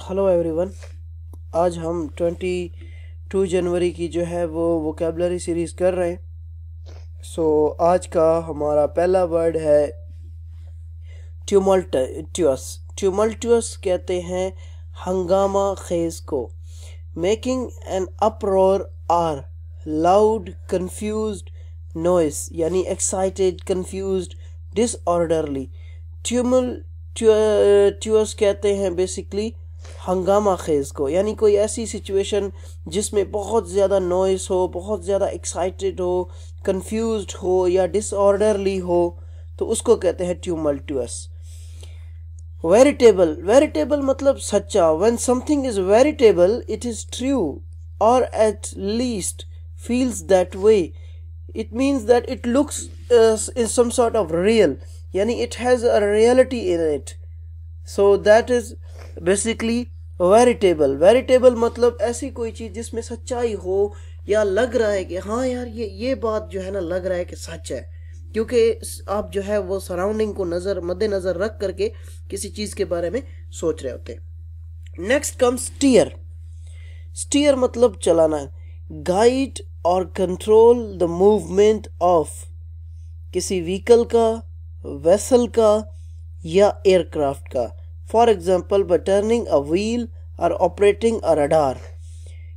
Hello everyone. आज हम 22 जनवरी की जो है वो वोकेबलरी सीरीज़ कर रहे हैं। आज का हमारा पहला वर्ड है ट्यूमल्टुअस। ट्यूमल्टुअस कहते हैं हंगामा खेज को। Making an uproar or loud confused noise, यानी एक्साइटेड, कंफ्यूज्ड, डिसऑर्डरली। ट्यूमल्टुअस कहते हैं बेसिकली हंगामा खेज को, यानी कोई ऐसी सिचुएशन जिसमें बहुत ज़्यादा नॉइस हो, बहुत ज़्यादा एक्साइटेड हो, कंफ्यूज्ड हो या डिसऑर्डरली हो, तो उसको कहते हैं ट्यूमल्टुअस। वेरिटेबल, वेरिटेबल मतलब सच्चा। When something is veritable it is true or at least feels that way. It means that it looks is some sort of real, yani it has a reality in it. So that is basically veritable. Veritable मतलब ऐसी कोई चीज जिसमें सच्चाई हो या लग रहा है कि हाँ यार ये बात जो है ना लग रहा है कि सच है, क्योंकि आप जो है वो सराउंडिंग को मद्देनजर रख करके किसी चीज के बारे में सोच रहे होते हैं। Next comes steer. स्टीयर मतलब चलाना, गाइड और कंट्रोल द मूवमेंट ऑफ किसी व्हीकल का, वेसल का या एयरक्राफ्ट का। For example bye turning a wheel और ऑपरेटिंग अ रडार,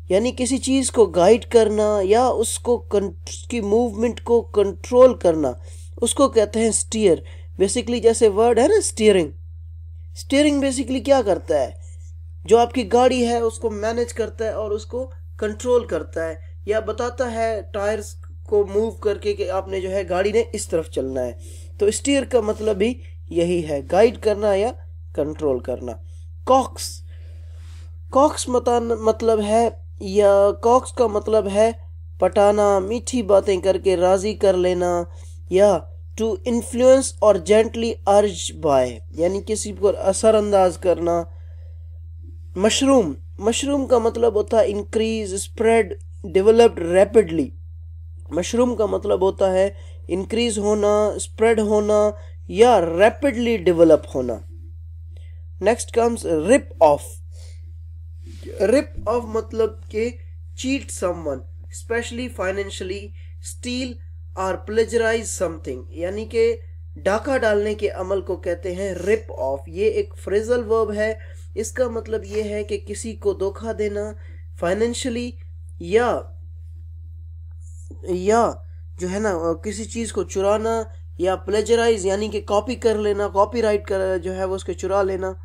यानी किसी चीज को गाइड करना या उसकी मूवमेंट को कंट्रोल करना, उसको कहते हैं स्टीयर। बेसिकली जैसे वर्ड है ना स्टीयरिंग। स्टीयरिंग बेसिकली क्या करता है, जो आपकी गाड़ी है उसको मैनेज करता है और उसको कंट्रोल करता है या बताता है टायर्स को मूव करके कि आपने जो है गाड़ी ने इस तरफ चलना है। तो स्टीयर का मतलब भी यही है, गाइड करना या कंट्रोल करना। कॉक्स, कॉक्स मतलब है या कॉक्स का मतलब है पटाना, मीठी बातें करके राजी कर लेना, या टू इन्फ्लुएंस और जेंटली अर्ज बाय, यानी किसी पर असरअंदाज करना। मशरूम, मशरूम का मतलब होता है increase, spread, developed rapidly. Mushroom का मतलब होता है इंक्रीज होना, स्प्रेड होना या रैपिडली डेवलप होना। Next comes rip off. Rip off मतलब के cheat someone, specially financially, steel और प्लेजराइज समथिंग, यानी कि डाका डालने के अमल को कहते हैं रिप ऑफ। ये एक फ्रेजल वर्ब है। इसका मतलब ये है कि किसी को धोखा देना फाइनेंशियली या जो है ना किसी चीज को चुराना, या प्लेजराइज यानी कि कॉपी कर लेना, कॉपीराइट कर जो है वो उसके चुरा लेना।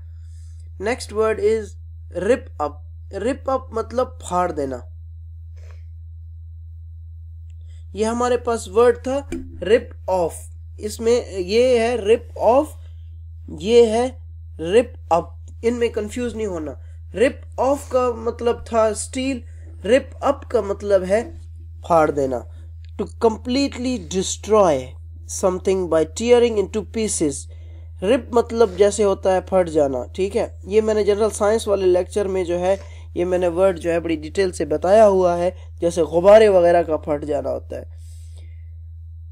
Next word is rip up. Rip up मतलब फाड़ देना। ये हमारे पास वर्ड था रिप ऑफ, इसमें ये है रिप ऑफ, ये है रिप अप, इनमें कंफ्यूज नहीं होना। रिप ऑफ का मतलब था स्टील, रिप अप का मतलब है फाड़ देना। To completely destroy something by tearing into pieces. Rip मतलब जैसे होता है फट जाना, ठीक है। ये मैंने जनरल साइंस वाले लेक्चर में जो है ये मैंने वर्ड जो है बड़ी डिटेल से बताया हुआ है, जैसे गुब्बारे वगैरह का फट जाना होता है।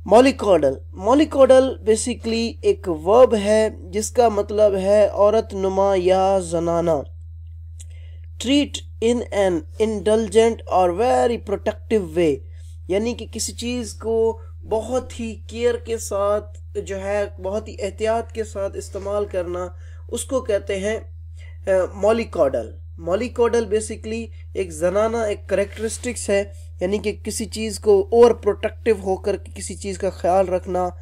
मॉलिकॉडल, मॉलिकॉडल बेसिकली एक वर्ब है जिसका मतलब है औरत नुमा या जनाना। ट्रीट इन एन इंडल्जेंट और वेरी प्रोटेक्टिव वे, यानी कि किसी चीज को बहुत ही केयर के साथ जो है बहुत ही एहतियात के साथ इस्तेमाल करना, उसको कहते हैं मॉलिकॉडल। मॉलिकॉडल बेसिकली एक जनाना एक करेक्टरिस्टिक्स है, यानी कि किसी चीज को ओवर प्रोटेक्टिव होकर किसी चीज का ख्याल रखना।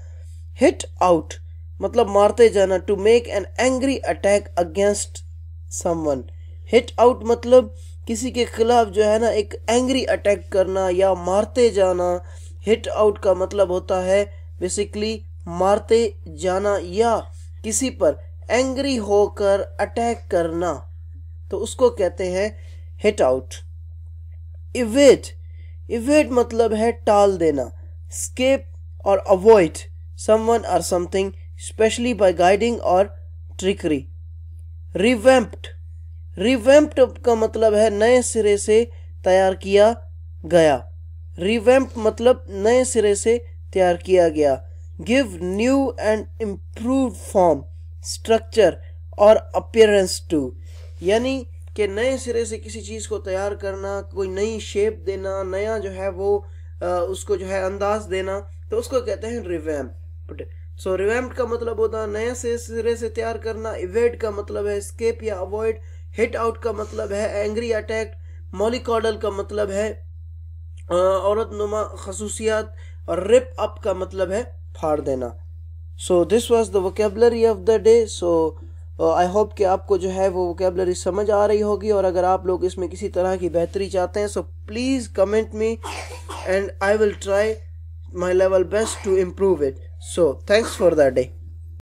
हिट आउट मतलब मारते जाना, to make an angry attack against someone. Hit out मतलब किसी के खिलाफ जो है ना एक एंग्री अटैक करना या मारते जाना। हिट आउट का मतलब होता है बेसिकली मारते जाना या किसी पर एंग्री होकर अटैक करना, तो उसको कहते हैं हिट आउट। इवेट, इवेट मतलब है टाल देना। स्केप और अवॉइड समवन और समथिंग स्पेशली बाय गाइडिंग और ट्रिकरी। रिवैम्प्ड, रिवैम्प्ड का मतलब है नए सिरे से तैयार किया गया। रिवैम्प मतलब नए सिरे से तैयार किया गया। Give new and improved form, structure और अपीयरेंस टू, यानी कि नए सिरे से किसी चीज़ को तैयार करना, कोई नई शेप देना, नया जो है वो उसको जो है अंदाज देना, तो उसको कहते हैं रिवैम्प। सो रिवैम्प का मतलब होता है नए सिरे से तैयार करना। इवेड का मतलब है एस्केप या अवॉइड। हिट आउट का मतलब है एंग्री अटैक। मॉलिकॉडल का मतलब है औरत नुमा खसूसियात। और रिप अप का मतलब है फाड़ देना। So this was the vocabulary of the day. So I hope कि आपको जो है वो वोकेबलरी समझ आ रही होगी, और अगर आप लोग इसमें किसी तरह की बेहतरी चाहते हैं, so please comment me and I will try my level best to improve it. So thanks for that day.